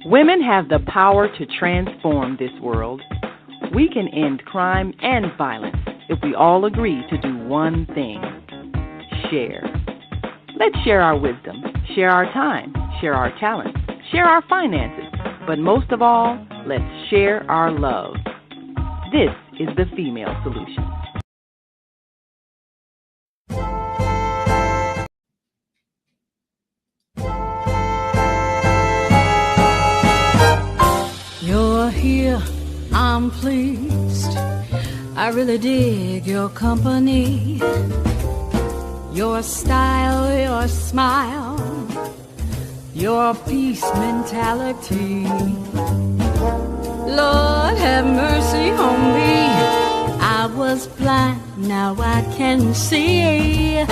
Women have the power to transform this world. We can end crime and violence if we all agree to do one thing: share. Let's share our wisdom, share our time, share our talents, share our finances, but most of all, let's share our love. This is the Female Solution. You're here, I'm pleased. I really dig your company. Your style, your smile, your peace mentality. Lord have mercy on me. I was blind, now I can see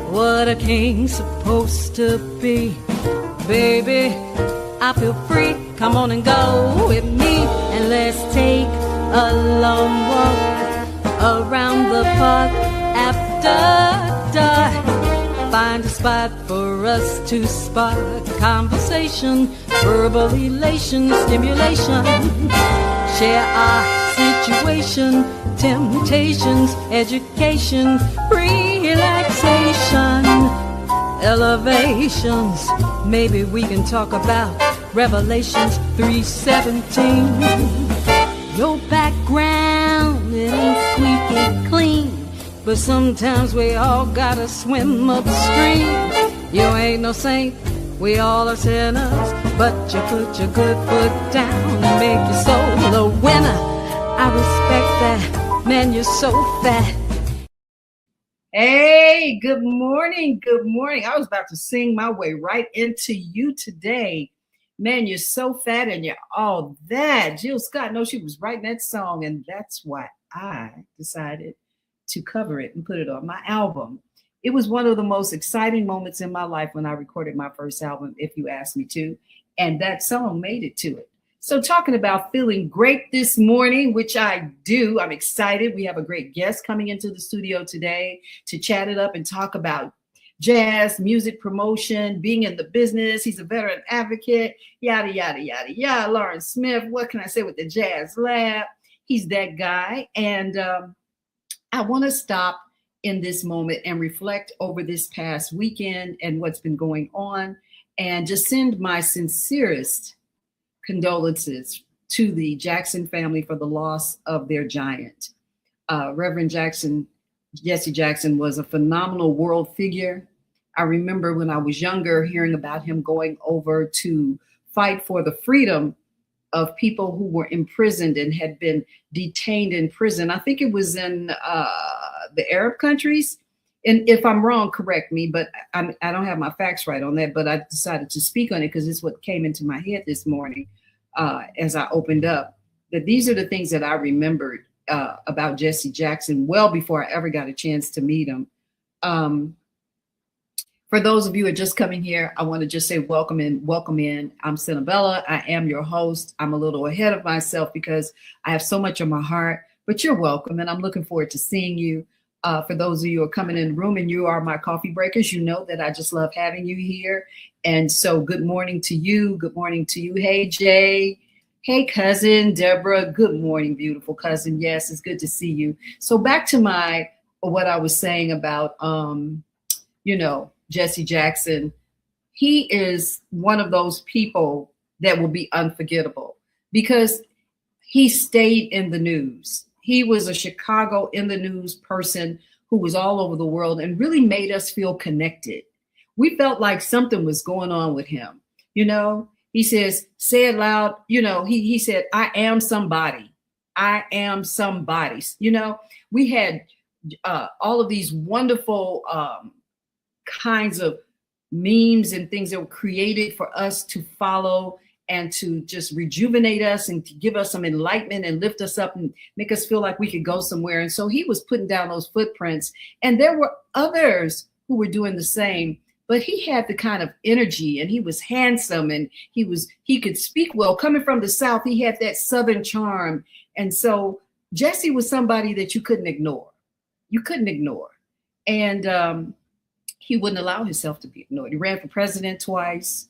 what a king's supposed to be. Baby, I feel free. Come on and go with me, and let's take a long walk around the park after dark. Find a spot for us to spark conversation, verbal elation, stimulation. Share our situation, temptations, education, relaxation, elevations. Maybe we can talk about Revelations 3:17. Your background, it ain't squeaky clean, but sometimes we all gotta swim upstream. You ain't no saint, we all are sinners, but you put your good foot down and make your soul a winner. I respect that, man, you're so fat. Hey, good morning, good morning. I was about to sing my way right into you today. Man, you're so fat and you're all that. Jill Scott knows she was writing that song, and that's why I decided to cover it and put it on my album. It was one of the most exciting moments in my life when I recorded my first album, If You Ask Me To, and that song made it to it. So talking about feeling great this morning, which I do, I'm excited. We have a great guest coming into the studio today to chat it up and talk about jazz, music promotion, being in the business. He's a veteran advocate, yada, yada, yada, yada. Laurence Smith, what can I say with the Jazz Lab? He's that guy. And I want to stop in this moment and reflect over this past weekend and what's been going on, and just send my sincerest condolences to the Jackson family for the loss of their giant. Reverend Jackson, Jesse Jackson, was a phenomenal world figure. I remember when I was younger hearing about him going over to fight for the freedom of people who were imprisoned and had been detained in prison. I think it was in the Arab countries. And if I'm wrong, correct me, but I don't have my facts right on that, but I decided to speak on it because it's what came into my head this morning as I opened up, that these are the things that I remembered about Jesse Jackson well before I ever got a chance to meet him. For those of you who are just coming here, I want to just say welcome in, welcome in. I'm Senabella. I am your host. I'm a little ahead of myself because I have so much on my heart, but you're welcome, and I'm looking forward to seeing you. For those of you who are coming in the room and you are my coffee breakers, you know that I just love having you here. And so good morning to you. Good morning to you. Hey, Jay. Hey, cousin Deborah. Good morning, beautiful cousin. Yes, it's good to see you. So back to what I was saying about, Jesse Jackson. He is one of those people that will be unforgettable because he stayed in the news. He was a Chicago in the news person who was all over the world and really made us feel connected. We felt like something was going on with him. He says, say it loud. He said, I am somebody. I am somebody. We had all of these wonderful kinds of memes and things that were created for us to follow and to just rejuvenate us and to give us some enlightenment and lift us up and make us feel like we could go somewhere. And so he was putting down those footprints, and there were others who were doing the same, but he had the kind of energy, and he was handsome, and he could speak well. Coming from the South, he had that Southern charm. And so Jesse was somebody that you couldn't ignore. You couldn't ignore. And he wouldn't allow himself to be ignored. He ran for president twice.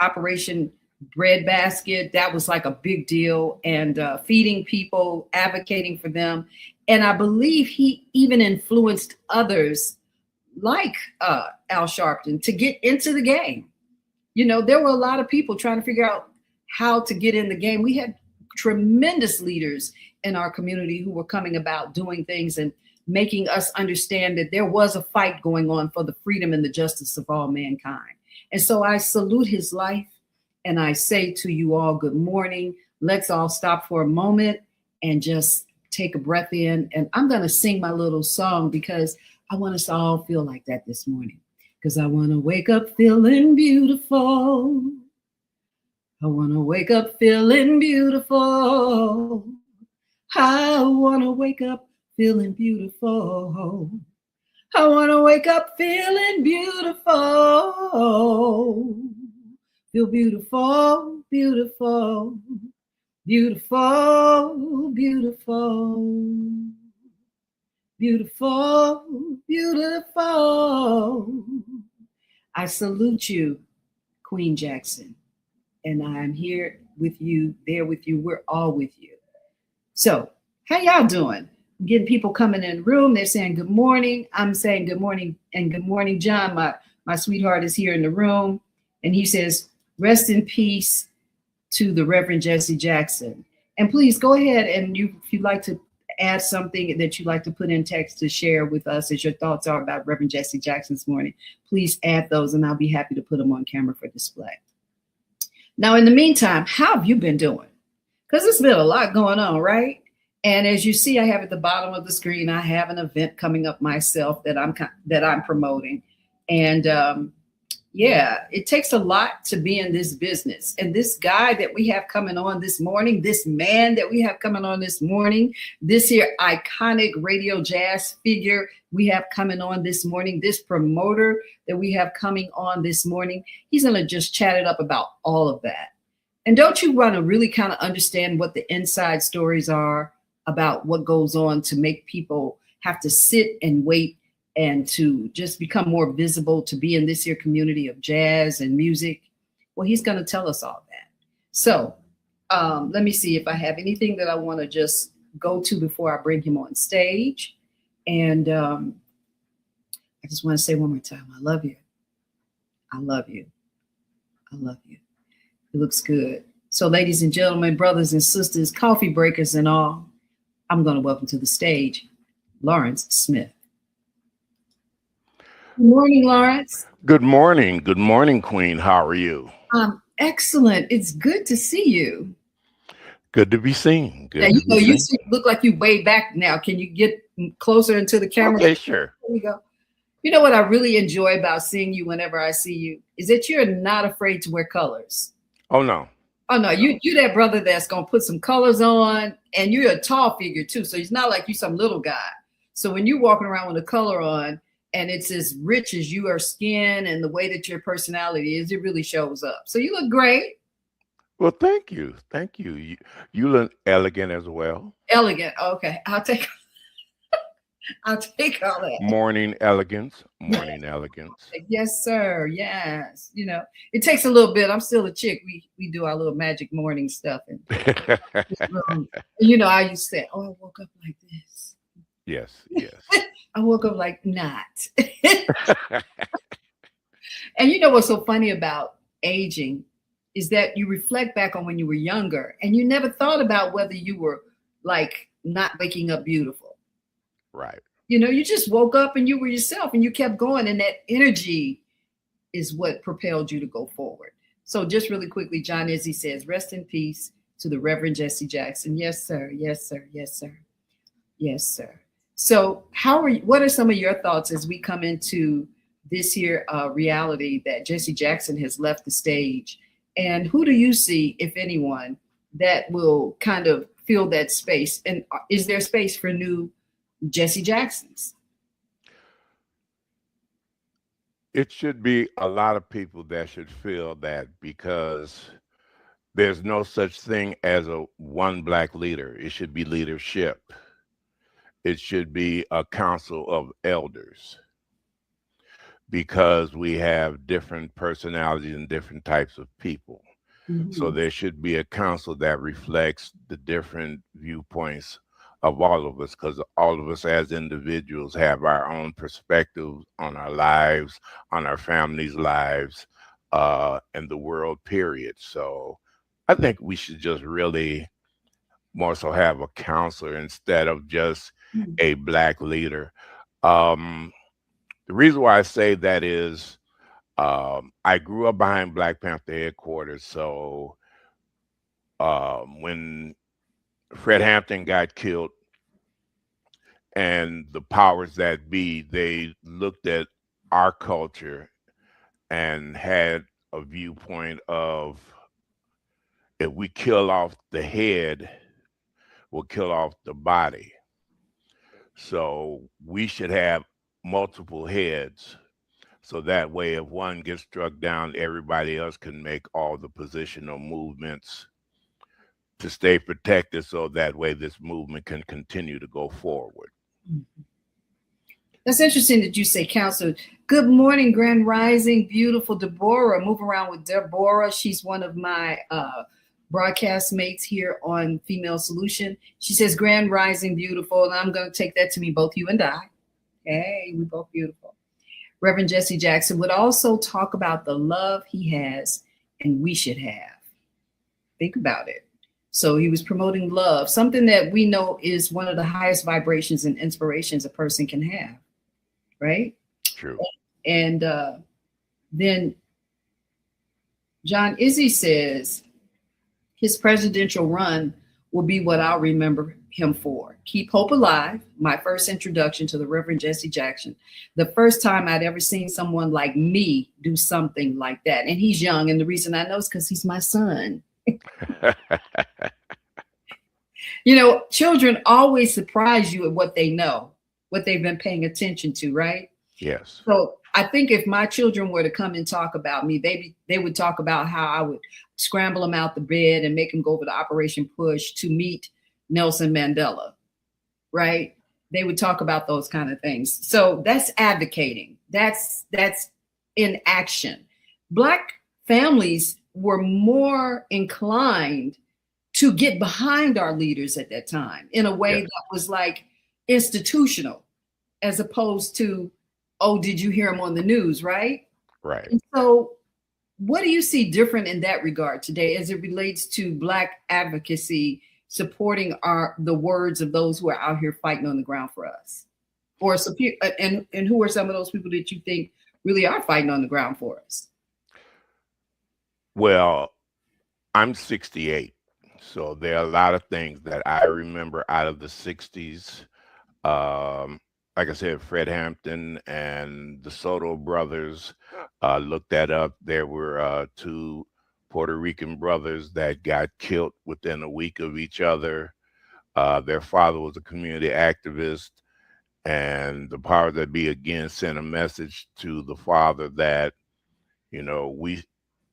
Operation Breadbasket. That was like a big deal, and feeding people, advocating for them. And I believe he even influenced others like Al Sharpton to get into the game. You know, there were a lot of people trying to figure out how to get in the game. We had tremendous leaders in our community who were coming about doing things and making us understand that there was a fight going on for the freedom and the justice of all mankind. And so I salute his life, and I say to you all, good morning. Let's all stop for a moment and just take a breath in. And I'm going to sing my little song because I want us to all feel like that this morning. Because I want to wake up feeling beautiful. I want to wake up feeling beautiful. I want to wake up feeling beautiful. I want to wake up feeling beautiful. Feel beautiful, beautiful, beautiful, beautiful, beautiful, beautiful. I salute you, Queen Jackson, and I'm here with you, there with you. We're all with you. So, how y'all doing? I'm getting people coming in the room. They're saying good morning. I'm saying good morning and good morning, John. My sweetheart is here in the room, and he says, rest in peace to the Reverend Jesse Jackson. And please go ahead and if you'd like to add something that you'd like to put in text to share with us as your thoughts are about Reverend Jesse Jackson this morning, please add those and I'll be happy to put them on camera for display. Now, in the meantime, how have you been doing? Because there's been a lot going on, right? And as you see, I have at the bottom of the screen, I have an event coming up myself that I'm promoting. And yeah, it takes a lot to be in this business. And this guy that we have coming on this morning, this man that we have coming on this morning, this here iconic radio jazz figure we have coming on this morning, this promoter that we have coming on this morning, he's going to just chat it up about all of that. And don't you want to really kind of understand what the inside stories are about what goes on to make people have to sit and wait and to just become more visible, to be in this here community of jazz and music? Well, he's going to tell us all that. So let me see if I have anything that I want to just go to before I bring him on stage. And I just want to say one more time, I love you. I love you. I love you. It looks good. So ladies and gentlemen, brothers and sisters, coffee breakers and all, I'm going to welcome to the stage, Laurence Smith. Good morning, Laurence. Good morning. Good morning, Queen. How are you? Excellent. It's good to see you. Good to be seen. Good now, you look like you way back now. Can you get closer into the camera? Okay, sure. There we go. You know what I really enjoy about seeing you whenever I see you is that you're not afraid to wear colors. Oh, no. Oh, no. You that brother that's going to put some colors on, and you're a tall figure, too. So it's not like you some little guy. So when you're walking around with a color on, and it's as rich as your skin and the way that your personality is, it really shows up. So you look great. Well, thank you. Thank you. You look elegant as well. Elegant. Okay. I'll take all that. Morning elegance. Morning elegance. Yes, sir. Yes. You know, it takes a little bit. I'm still a chick. We do our little magic morning stuff. And you know, I used to say, oh, I woke up like this. Yes, yes. I woke up like not. And you know what's so funny about aging is that you reflect back on when you were younger and you never thought about whether you were like not waking up beautiful. Right. You know, you just woke up and you were yourself and you kept going, and that energy is what propelled you to go forward. So just really quickly, John Izzy says, rest in peace to the Reverend Jesse Jackson. Yes, sir. Yes, sir. Yes, sir. Yes, sir. So what are some of your thoughts as we come into this here reality that Jesse Jackson has left the stage? And who do you see, if anyone, that will kind of fill that space? And is there space for new Jesse Jacksons? It should be a lot of people that should feel that, because there's no such thing as a one black leader. It should be leadership. It should be a council of elders. because we have different personalities and different types of people. So Mhm. there should be a council that reflects the different viewpoints of all of us, because all of us as individuals have our own perspectives on our lives, on our families' lives, and the world, period. So I think we should just really more so have a counselor instead of just Mm. a black leader. Um, the reason why I say that is I grew up behind Black Panther headquarters. So when Fred Hampton got killed and the powers that be, they looked at our culture and had a viewpoint of if we kill off the head, we'll kill off the body. So we should have multiple heads. So that way, if one gets struck down, everybody else can make all the positional movements to stay protected. So that way, this movement can continue to go forward. That's interesting that you say counselor. Good morning, Grand Rising, beautiful Deborah. Move around with Deborah. She's one of my broadcast mates here on Female Solution. She says, Grand Rising, beautiful. And I'm going to take that to mean both you and I. Hey, we both beautiful. Reverend Jesse Jackson would also talk about the love he has and we should have. Think about it. So he was promoting love, something that we know is one of the highest vibrations and inspirations a person can have, right? True. And then John Izzy says his presidential run will be what I'll remember him for. Keep hope alive. My first introduction to the Reverend Jesse Jackson. The first time I'd ever seen someone like me do something like that. And he's young. And the reason I know is because he's my son. You know, children always surprise you at what they know, what they've been paying attention to, right? Yes. So I think if my children were to come and talk about me, they would talk about how I would scramble them out the bed and make them go over to Operation Push to meet Nelson Mandela, right? They would talk about those kind of things. So that's advocating. That's in action. Black families were more inclined to get behind our leaders at that time in a way that was like institutional, as opposed to, oh, did you hear him on the news, right? Right. And so what do you see different in that regard today as it relates to Black advocacy supporting the words of those who are out here fighting on the ground for us? Or and who are some of those people that you think really are fighting on the ground for us? Well, I'm 68. So there are a lot of things that I remember out of the 60s. Like I said, Fred Hampton and the Soto brothers, looked that up. There were two Puerto Rican brothers that got killed within a week of each other. Their father was a community activist, and the powers that be again sent a message to the father that, you know, we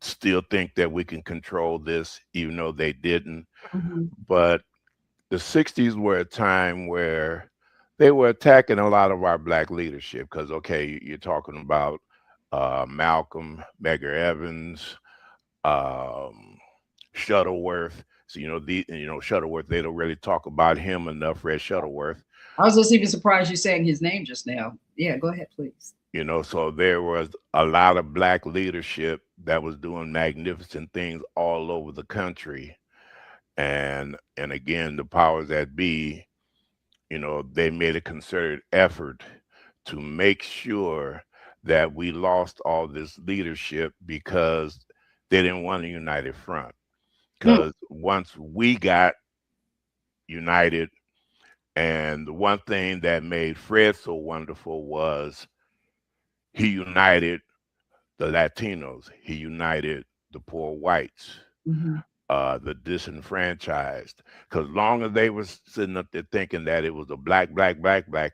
still think that we can control this, even though they didn't. Mm-hmm. But the 60s were a time where they were attacking a lot of our Black leadership because, okay, you're talking about Malcolm, Medgar Evans, Shuttleworth. So, Shuttleworth, they don't really talk about him enough, Red Shuttleworth. I was just even surprised you saying his name just now. Yeah, go ahead, please. So there was a lot of Black leadership that was doing magnificent things all over the country. And again, the powers that be, they made a concerted effort to make sure that we lost all this leadership because they didn't want a united front. Because once we got united, and the one thing that made Fred so wonderful was he united the Latinos, he united the poor whites, the disenfranchised. Because long as they were sitting up there thinking that it was a black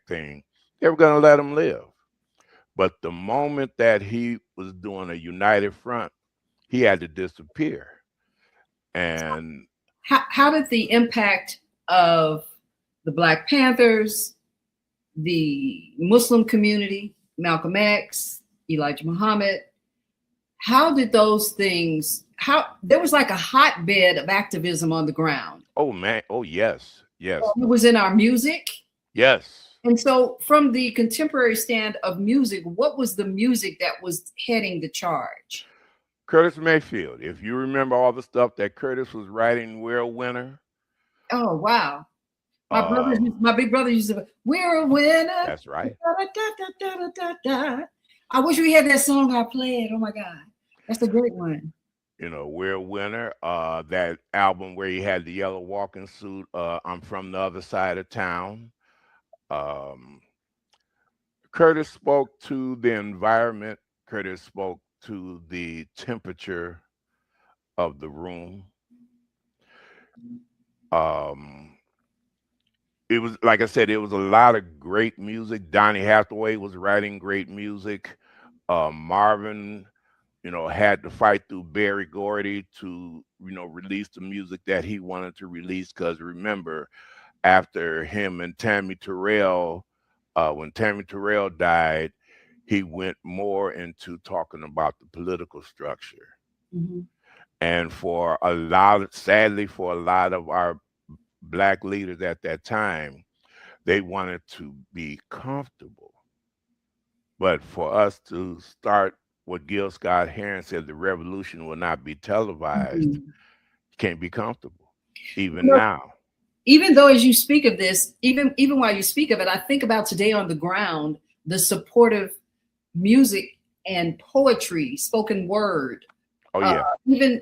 thing, they were going to let them live. But the moment that he was doing a united front, he had to disappear. And how did the impact of the Black Panthers, the Muslim community, Malcolm X, Elijah Muhammad. How did those things, there was like a hotbed of activism on the ground. Oh man. Oh yes. Yes. It was in our music. Yes. And so from the contemporary stand of music, what was the music that was heading the charge? Curtis Mayfield. If you remember all the stuff that Curtis was writing, We're a Winner. Oh, wow. My big brother used to, we're a winner. That's right. I wish we had that song I played. Oh my God. That's a great one. You know, We're a Winner. That album where he had the yellow walking suit, I'm from the other side of town. Curtis spoke to the environment. Curtis spoke to the temperature of the room. It was, like I said, it was a lot of great music. Donny Hathaway was writing great music. Marvin, had to fight through Berry Gordy to, release the music that he wanted to release. Because remember, after him and Tammy Terrell, when Tammy Terrell died, he went more into talking about the political structure. Mm-hmm. And sadly, for a lot of our Black leaders at that time, they wanted to be comfortable. But for us to start what Gil Scott Heron said, the revolution will not be televised, you can't be comfortable, even now. Even though as you speak of this, even while you speak of it, I think about today on the ground, the supportive music and poetry, spoken word. Oh yeah.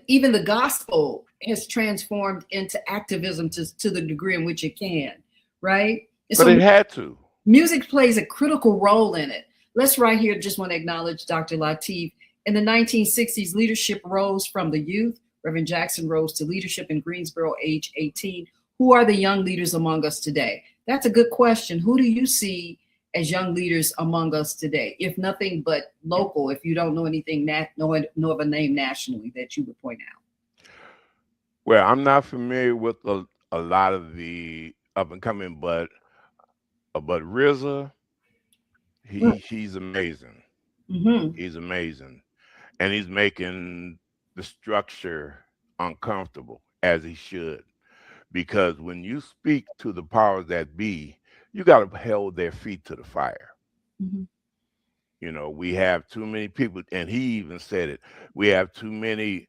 Even the gospel has transformed into activism to the degree in which it can, right? And but so it had to. Music plays a critical role in it. Let's right here just want to acknowledge Dr. Lateef. In the 1960s, leadership rose from the youth. Reverend Jackson rose to leadership in Greensboro, age 18. Who are the young leaders among us today? That's a good question. Who do you see as young leaders among us today? If nothing but local, if you don't know anything, know of a name nationally that you would point out. Well, I'm not familiar with a lot of the up and coming, but RZA, he's amazing. Mm-hmm. He's amazing, and he's making the structure uncomfortable, as he should. Because when you speak to the powers that be, you got to hold their feet to the fire. Mm-hmm. We have too many people, and he even said it. We have too many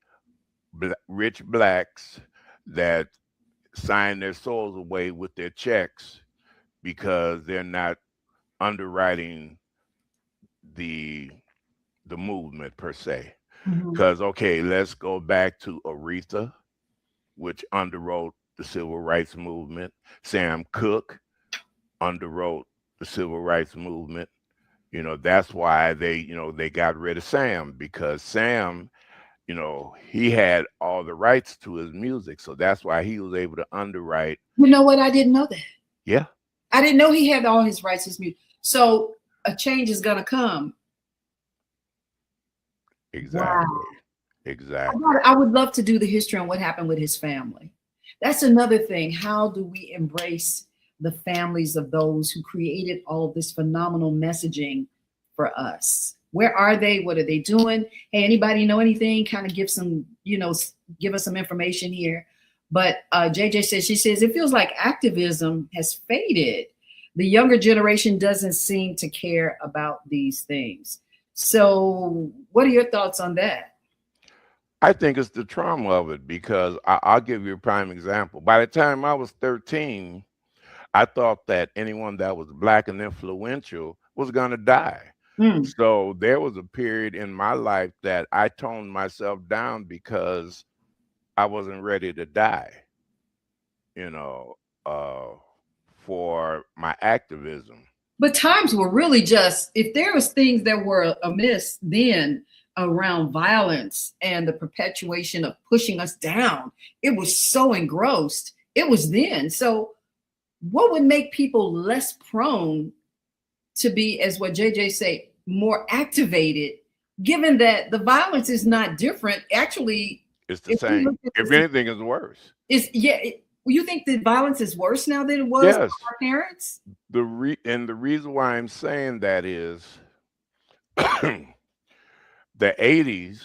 rich Blacks that sign their souls away with their checks because they're not underwriting the movement per se. Because okay, let's go back to Aretha, which underwrote the civil rights movement. Sam Cooke underwrote the civil rights movement. That's why they got rid of Sam, because Sam, he had all the rights to his music. So that's why he was able to underwrite. You know what? I didn't know that. Yeah. I didn't know he had all his rights to his music. So a change is going to come. Exactly. Wow. Exactly. I would love to do the history on what happened with his family. That's another thing. How do we embrace the families of those who created all of this phenomenal messaging for us? Where are they? What are they doing? Hey, anybody know anything? Kind of give us some information here. But JJ says, it feels like activism has faded. The younger generation doesn't seem to care about these things. So what are your thoughts on that? I think it's the trauma of it, because I'll give you a prime example. By the time I was 13, I thought that anyone that was Black and influential was going to die. So there was a period in my life that I toned myself down because I wasn't ready to die, for my activism. But times were really just, if there was things that were amiss then around violence and the perpetuation of pushing us down, it was so engrossed. It was then. So what would make people less prone to be, as what JJ say, more activated, given that the violence is not different? Actually, it's the same. If anything, is worse. You think the violence is worse now than it was yes. with our parents? The reason why I'm saying that is the 80s,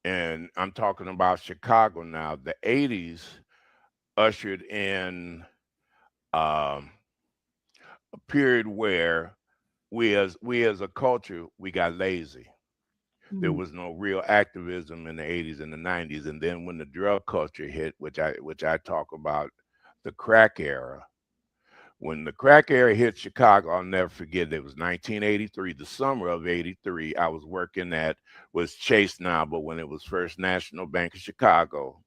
and I'm talking about Chicago now, the 80s ushered in um, a period where we as a culture, we got lazy. There Mm. was no real activism in the 80s and the 90s. And then when the drug culture hit, which I talk about, the crack era. When the crack era hit Chicago, I'll never forget. It was 1983, the summer of '83. I was working at was Chase now, but when it was First National Bank of Chicago,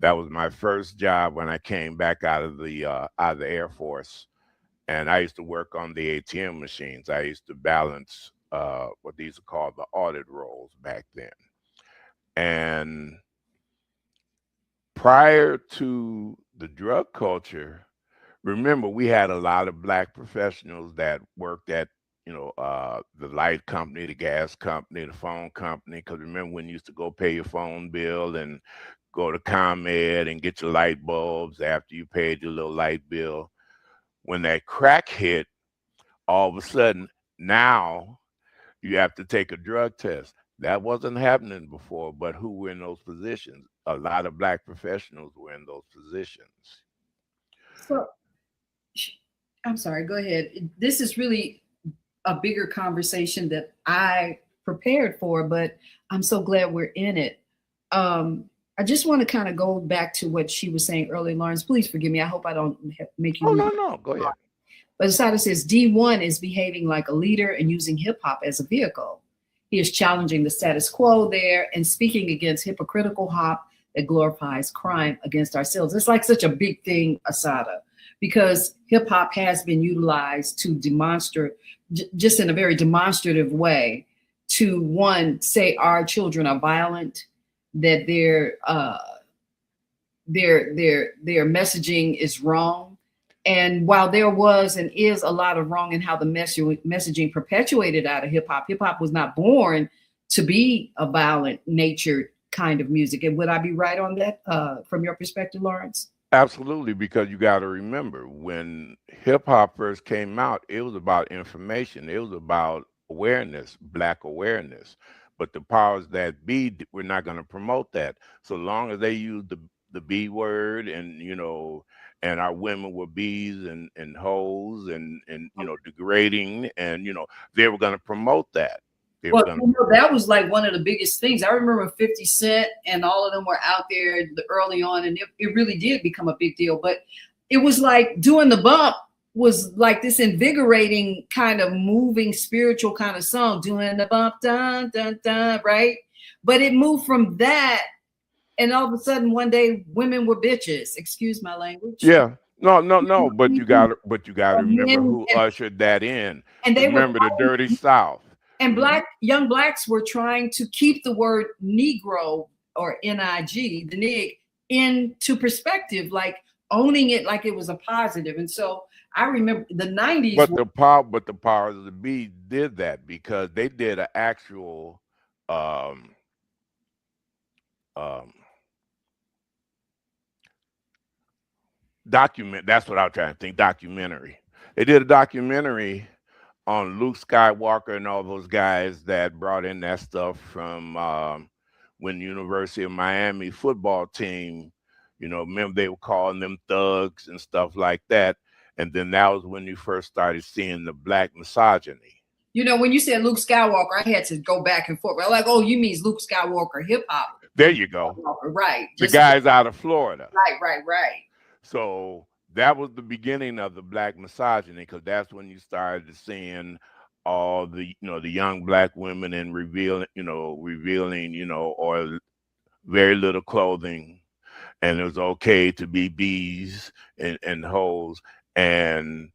that was my first job when I came back out of the Air Force. And I used to work on the ATM machines. I used to balance what these are called the audit rolls back then. And prior to the drug culture, remember we had a lot of black professionals that worked at the light company, the gas company, the phone company. Because remember when you used to go pay your phone bill and go to ComEd and get your light bulbs after you paid your little light bill. When that crack hit, all of a sudden now you have to take a drug test. That wasn't happening before, but who were in those positions? A lot of black professionals were in those positions. So I'm sorry, go ahead. This is really a bigger conversation that I prepared for, but I'm so glad we're in it. I just want to kind of go back to what she was saying earlier, Laurence. Please forgive me. I hope I don't make you. Oh, no, go ahead. But Asada says D1 is behaving like a leader and using hip hop as a vehicle. He is challenging the status quo there and speaking against hypocritical hop that glorifies crime against ourselves. It's like such a big thing, Asada, because hip hop has been utilized to demonstrate, just in a very demonstrative way, to one, say our children are violent, that their messaging is wrong. And while there was and is a lot of wrong in how the messaging perpetuated out of hip hop was not born to be a violent natured kind of music. And would I be right on that from your perspective, Laurence? Absolutely, because you got to remember when hip hop first came out, it was about information, it was about awareness, black awareness. But the powers that be were not going to promote that. So long as they used the B word and and our women were bees and hoes and degrading and they were going to promote that. Well, that was like one of the biggest things. I remember 50 Cent and all of them were out there early on, and it really did become a big deal. But it was like doing the bump was like this invigorating kind of moving spiritual kind of song, doing the bump, dun, dun, dun, right? But it moved from that, and all of a sudden one day women were bitches. Excuse my language. Yeah. No. But you got to remember who ushered that in. And they remember the Dirty South. And young blacks were trying to keep the word Negro or NIG, the nig, into perspective, like owning it like it was a positive. And so I remember the 90s. But the powers of the be did that because they did an actual document. That's what I was trying to think. Documentary. They did a documentary on Luke Skywalker and all those guys that brought in that stuff from when the University of Miami football team, remember they were calling them thugs and stuff like that. And then that was when you first started seeing the black misogyny. When you said Luke Skywalker, I had to go back and forth. I'm like, oh, you mean Luke Skywalker hip hop? There you go. Right. The guy's out of Florida. Right. So that was the beginning of the black misogyny, because that's when you started seeing all the the young black women and revealing or very little clothing, and it was okay to be bees and hoes, and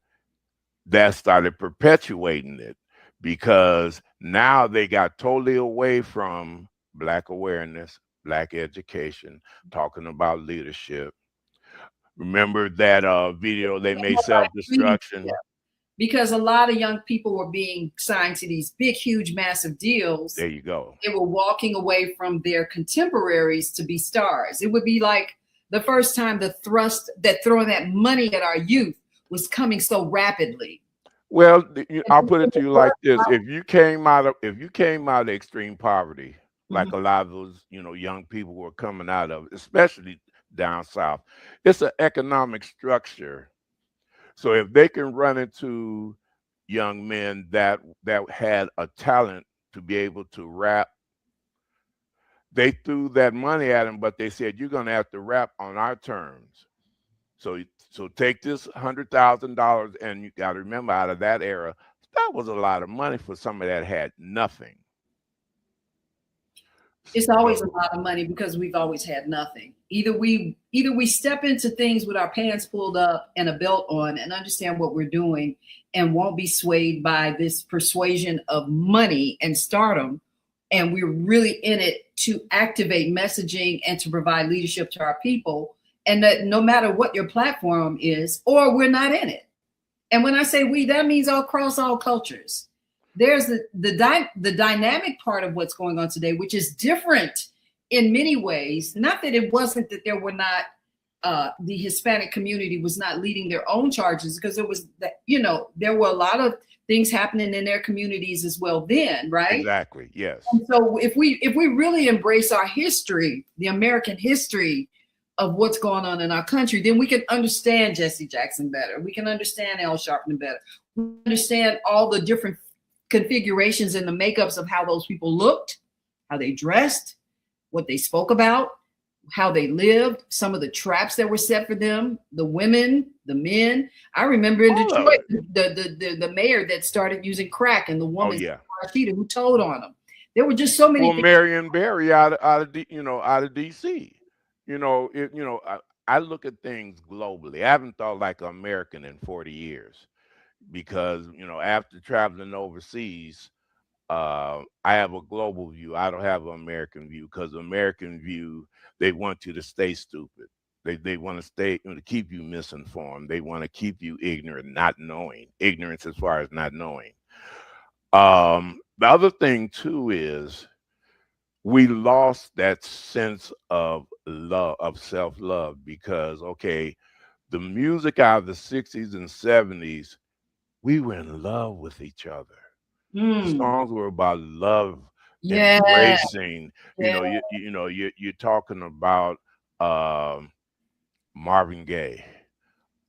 that started perpetuating it because now they got totally away from black awareness, black education, talking about leadership. Remember that video they made, self-destruction? Yeah. Because a lot of young people were being signed to these big, huge, massive deals. There you go. They were walking away from their contemporaries to be stars. It would be like the first time throwing that money at our youth was coming so rapidly. Well, And I'll then put when it to it you was like this: out- if you came out of extreme poverty, Mhm. like a lot of those young people were coming out of, especially down south, it's an economic structure. So if they can run into young men that had a talent to be able to rap, they threw that money at them, but they said you're going to have to rap on our terms. So take this $100,000, and you got to remember, out of that era, that was a lot of money for somebody that had nothing. It's always a So lot of money because we've always had nothing. Either we step into things with our pants pulled up and a belt on and understand what we're doing and won't be swayed by this persuasion of money and stardom, and we're really in it to activate messaging and to provide leadership to our people, and that no matter what your platform is, or we're not in it. And when I say we, that means all across all cultures. There's the dynamic part of what's going on today, which is different in many ways. Not that it wasn't that there were not the Hispanic community was not leading their own charges, because there was that, there were a lot of things happening in their communities as well then, right? exactly, yes. And so if we really embrace our history, the American history of what's going on in our country, then we can understand Jesse Jackson better. We can understand Al Sharpton better. We understand all the different configurations and the makeups of how those people looked, how they dressed, what they spoke about, how they lived, some of the traps that were set for them, the women, the men. I remember in All of Detroit, it. the mayor that started using crack, and the Oh woman yeah. Rashida who told on him. There were just so many Well, things. Marion Barry out of DC. I look at things globally. I haven't thought like an American in 40 years because after traveling overseas, I have a global view. I don't have an American view because the American view, they want you to stay stupid. They want to stay to keep you misinformed. They want to keep you ignorant, not knowing. Ignorance as far as not knowing. The other thing too is we lost that sense of love, of self-love, because okay, the music out of the 60s and 70s, we were in love with each other. The Hmm. songs were about love, Yeah, embracing. yeah. You're talking about um, Marvin Gaye,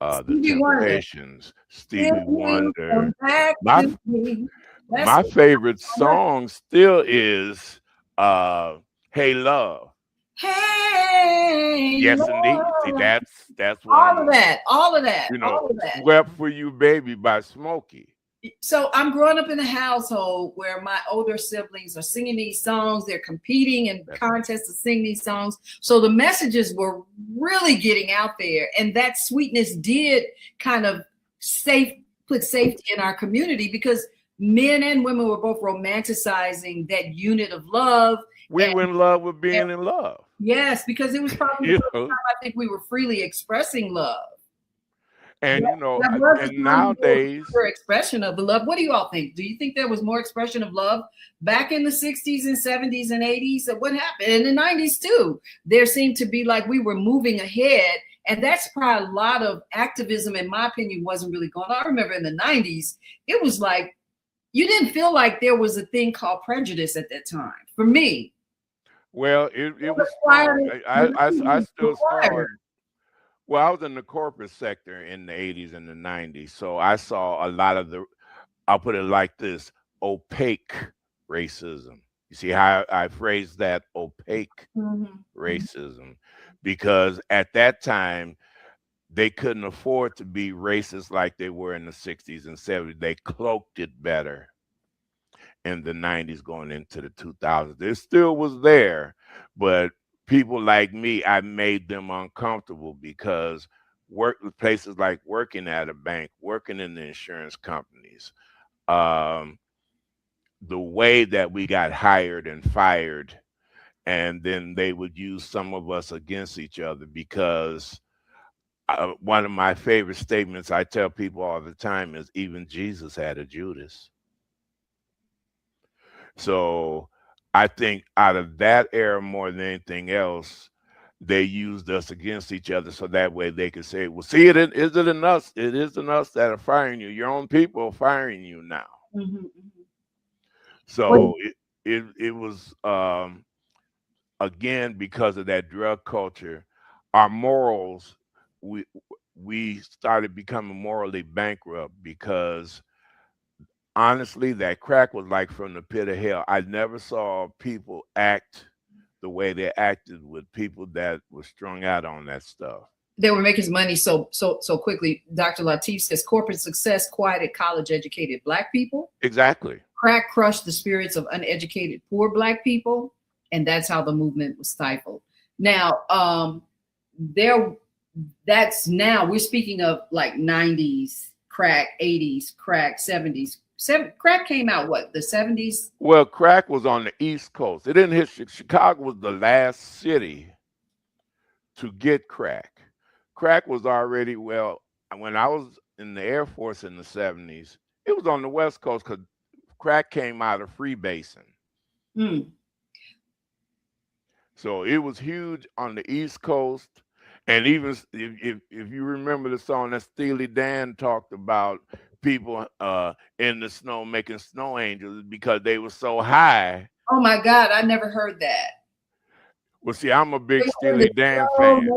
the Stevie Wonder. Temptations, If Stevie you Wonder. come back My to me. That's my favorite song still is "Hey Love." hey, Yes, indeed. See, Lord. that's All of one. that, all of that, all of that. "Swept for You, Baby" by Smokey. So I'm growing up in a household where my older siblings are singing these songs. They're competing in That's right. contests to sing these songs. So the messages were really getting out there. And that sweetness did kind of put safety in our community, because men and women were both romanticizing that unit of love. We And, were in love with and being in love. yes, because it was probably the you first know, time I think we were freely expressing love. and That was the and time when there was nowadays, more expression of the love. What do you all think? Do you think there was more expression of love back in the 60s and 70s and 80s? What happened in the 90s too? There seemed to be like we were moving ahead. And that's probably a lot of activism, in my opinion, wasn't really going on. I remember in the 90s, it was like you didn't feel like there was a thing called prejudice at that time. For me, well, it was strong. required, I still saw it. required. Well, I was in the corporate sector in the 80s and the 90s, so I saw a lot of the, I'll put it like this, opaque racism. You see how I phrased that, opaque Mhm. racism, because at that time they couldn't afford to be racist like they were in the 60s and 70s. They cloaked it better in the 90s going into the 2000s. It still was there, but people like me, I made them uncomfortable because work places like working at a bank, working in the insurance companies, um, the way that we got hired and fired, and then they would use some of us against each other because one of my favorite statements I tell people all the time is even Jesus had a Judas. So I think out of that era more than anything else, they used us against each other so that way they could say, well, see, it isn't us. It isn't us that are firing you. Your own people are firing you now. Mm-hmm. So it was, again, because of that drug culture, our morals, we we started becoming morally bankrupt because honestly, that crack was like from the pit of hell. I never saw people act the way they acted with people that were strung out on that stuff. They were making money so quickly. Dr. Latif says corporate success quieted college educated Black people. Exactly. Crack crushed the spirits of uneducated poor Black people, and that's how the movement was stifled. Now, now we're speaking of like 90s crack, 80s crack, 70s. Crack came out what, the 70s? Well, crack was on the East Coast. It didn't hit Chicago. Was the last city to get crack. Crack was already, well, when I was in the Air Force in the 70s, it was on the West Coast because crack came out of freebasing. So it was huge on the East Coast. And even if you remember the song that Steely Dan talked about, people in the snow making snow angels because they were so high. Oh my God, I never heard that. Well, see, I'm a big Steely Dan fan.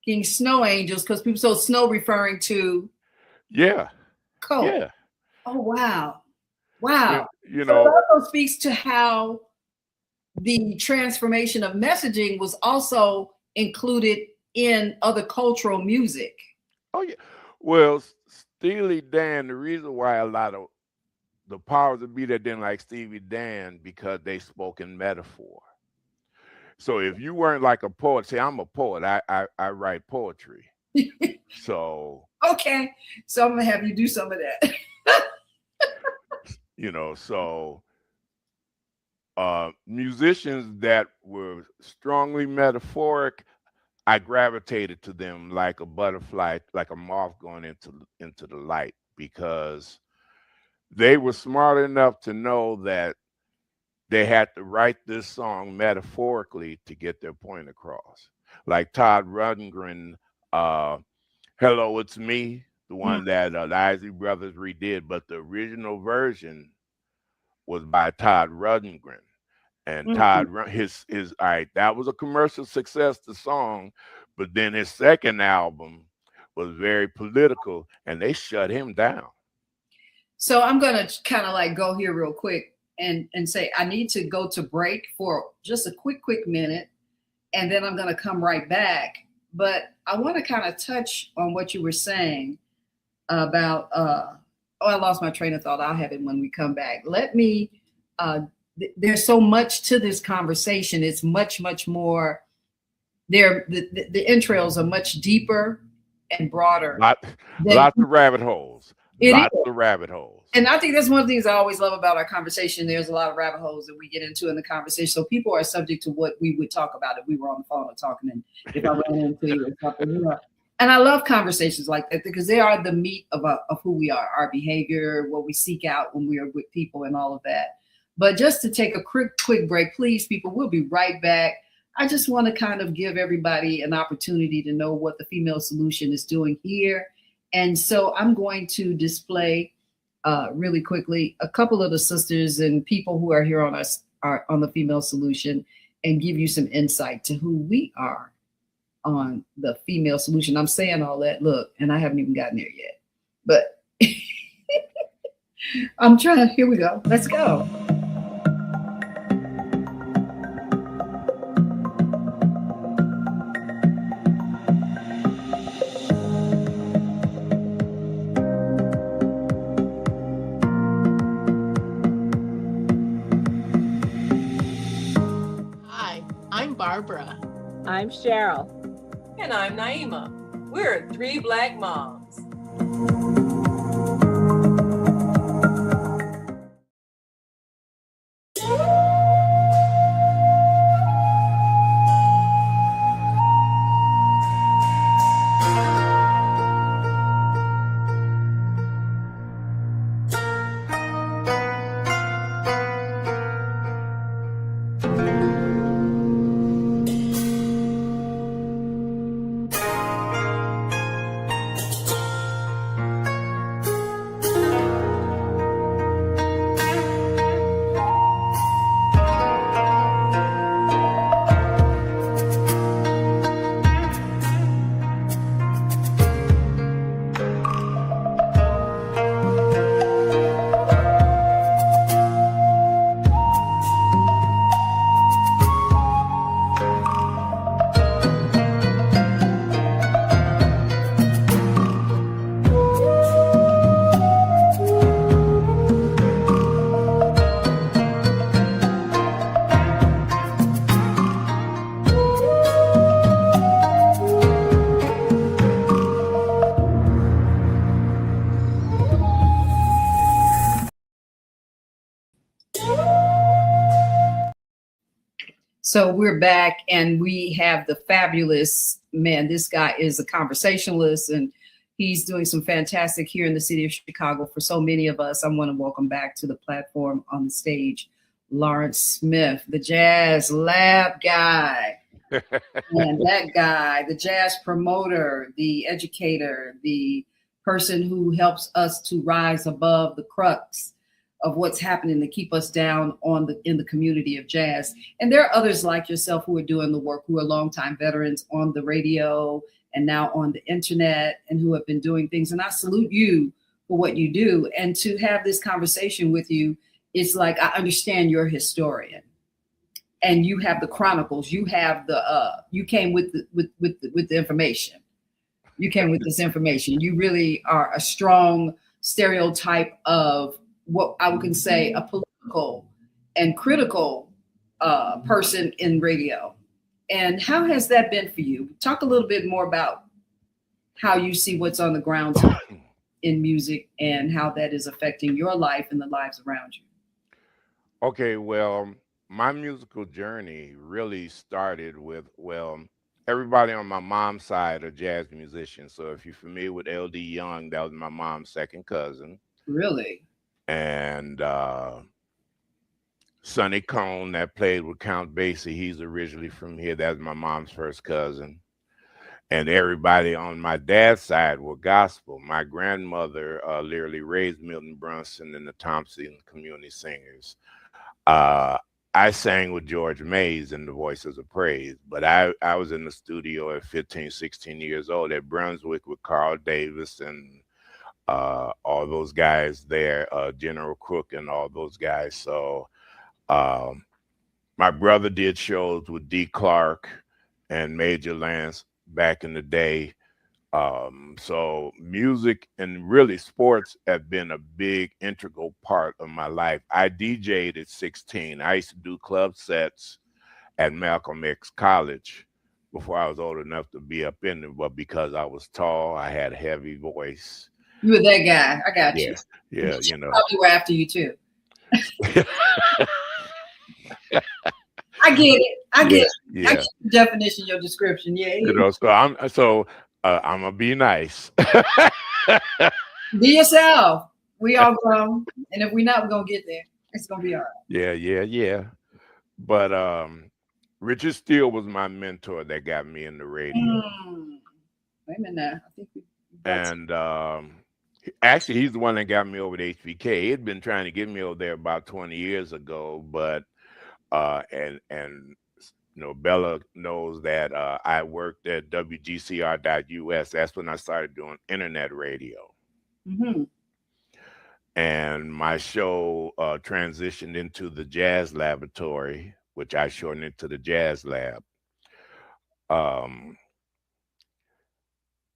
Making snow angels because people, so snow referring to cold. Yeah. Oh wow. Wow. You so know, it also speaks to how the transformation of messaging was also included in other cultural music. Oh yeah. Well, Steely Dan, the reason why a lot of the powers that be that didn't like Steely Dan because they spoke in metaphor. So if you weren't like a poet, say I'm a poet, I write poetry. So okay, so I'm gonna have you do some of that. You know, so musicians that were strongly metaphoric, I gravitated to them like a butterfly, like a moth going into the light, because they were smart enough to know that they had to write this song metaphorically to get their point across. Like Todd Rundgren, Hello, It's Me, the one that the Isley Brothers redid, but the original version was by Todd Rundgren. And Todd, his all right, that was a commercial success, the song, but then his second album was very political and they shut him down. So I'm gonna kind of like go here real quick and say I need to go to break for just a quick minute, and then I'm gonna come right back. But I want to kind of touch on what you were saying about I lost my train of thought. I'll have it when we come back. Let me there's so much to this conversation. It's much more there. The entrails are much deeper and broader. Lots of rabbit holes. Lots of rabbit holes. And I think that's one of the things I always love about our conversation. There's a lot of rabbit holes that we get into in the conversation. So people are subject to what we would talk about if we were on the phone or talking, and if I ran into you or something, you know. And I love conversations like that because they are the meat of who we are, our behavior, what we seek out when we are with people and all of that. But just to take a quick break, please, people, we'll be right back. I just want to kind of give everybody an opportunity to know what the Female Solution is doing here. And so I'm going to display really quickly a couple of the sisters and people who are here on the Female Solution and give you some insight to who we are on the Female Solution. I'm saying all that, look, and I haven't even gotten there yet, but I'm trying. Here we go. Let's go. Hi, I'm Barbara. I'm Cheryl. And I'm Naima. We're 3 Black moms. So we're back, and we have the fabulous man. This guy is a conversationalist, and he's doing some fantastic here in the city of Chicago for so many of us. I want to welcome back to the platform on the stage, Laurence Smith, the jazz lab guy. And that guy, the jazz promoter, the educator, the person who helps us to rise above the crux of what's happening to keep us down in the community of jazz. And there are others like yourself who are doing the work, who are longtime veterans on the radio and now on the internet, and who have been doing things. And I salute you for what you do. And to have this conversation with you, it's like, I understand you're a historian, and you have the chronicles. You have you came with the information. You came with this information. You really are a strong stereotype of what I can say a political and critical person in radio. And how has that been for you? Talk a little bit more about how you see what's on the ground in music and how that is affecting your life and the lives around you. Okay, well, my musical journey really started with, everybody on my mom's side are jazz musicians. So if you're familiar with L.D. Young, that was my mom's second cousin. Really? And Sonny Cone, that played with Count Basie, he's originally from here. That's my mom's first cousin. And everybody on my dad's side were gospel. My grandmother literally raised Milton Brunson and the Thompson Community Singers. I sang with George Mays in the Voices of Praise, but I was in the studio at 15, 16 years old at Brunswick with Carl Davis and all those guys there, General Crook and all those guys. So my brother did shows with D. Clark and Major Lance back in the day. So music and really sports have been a big integral part of my life. I DJ'd at 16. I used to do club sets at Malcolm X College before I was old enough to be up in it, but because I was tall, I had a heavy voice. You were that guy. I got you. Yeah, you know. Probably were after you too. I get it. I get your definition, your description. Yeah. You know, so I'm gonna be nice. Be yourself. We all grown, and if we're not, we're gonna get there. It's gonna be all right. Yeah. But Richard Steele was my mentor that got me in the radio. Wait a minute now. I think and actually, he's the one that got me over to HBK. He had been trying to get me over there about 20 years ago, but and you know, Bella knows that I worked at WGCR.US. That's when I started doing internet radio. Mm-hmm. And my show transitioned into the Jazz Laboratory, which I shortened into the Jazz Lab.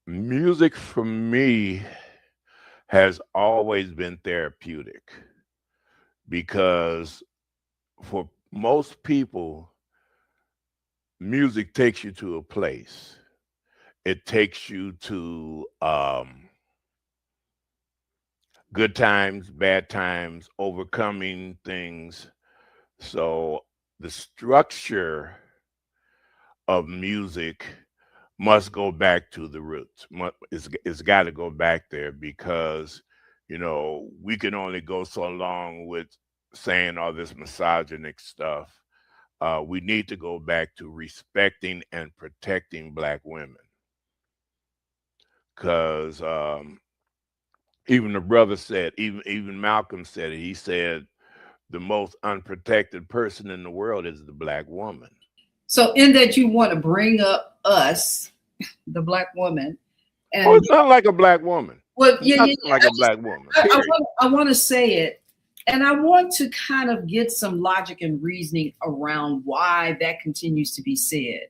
Music for me has always been therapeutic, because for most people, music takes you to a place. It takes you to good times, bad times, overcoming things. So the structure of music must go back to the roots. It's got to go back there, because, you know, we can only go so long with saying all this misogynic stuff. We need to go back to respecting and protecting Black women, because even the brother said, even Malcolm said it. He said the most unprotected person in the world is the Black woman. So in that, you want to bring up us, the Black woman. And it's not like a Black woman. Well, like a Black woman. I want to say it, and I want to kind of get some logic and reasoning around why that continues to be said.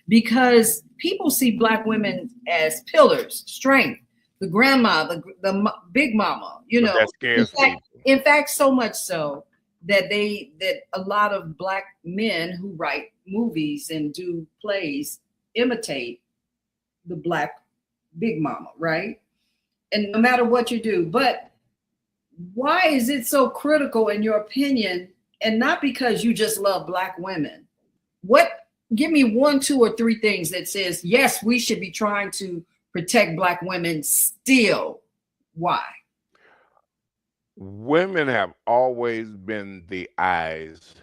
Because people see Black women as pillars, strength, the grandma, the big mama, you know. That scares people. In fact, so much so that a lot of Black men who write movies and do plays imitate the Black big mama, right? And no matter what you do, but why is it so critical in your opinion? And not because you just love Black women, What, give me 1, 2, or 3 things that says, yes, we should be trying to protect Black women still. Why? Women have always been the eyes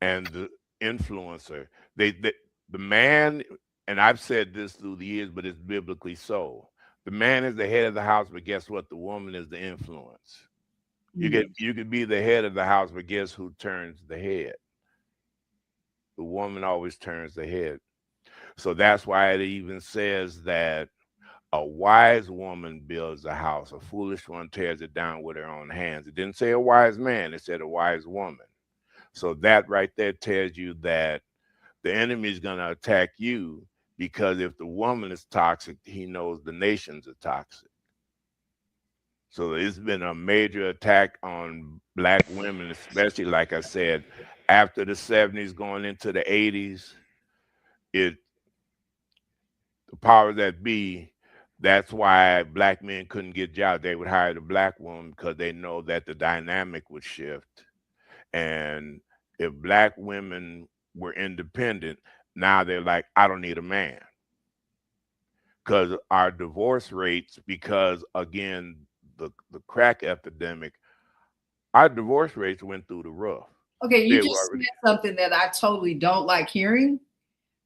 and the influencer. They the man, and I've said this through the years, but it's biblically so. The man is the head of the house, but guess what? The woman is the influence. You could be the head of the house, but guess who turns the head? The woman always turns the head. So that's why it even says that a wise woman builds a house, a foolish one tears it down with her own hands. It didn't say a wise man, it said a wise woman. So that right there tells you that the enemy is going to attack you, because if the woman is toxic, he knows the nations are toxic. So it's been a major attack on Black women, especially, like I said, after the 70s going into the 80s. It The powers that be, that's why Black men couldn't get jobs. They would hire the Black woman because they know that the dynamic would shift. And if Black women were independent, now they're like, I don't need a man. Because our divorce rates, because again, the crack epidemic, our divorce rates went through the roof. Okay, you They just were said already, something that I totally don't like hearing,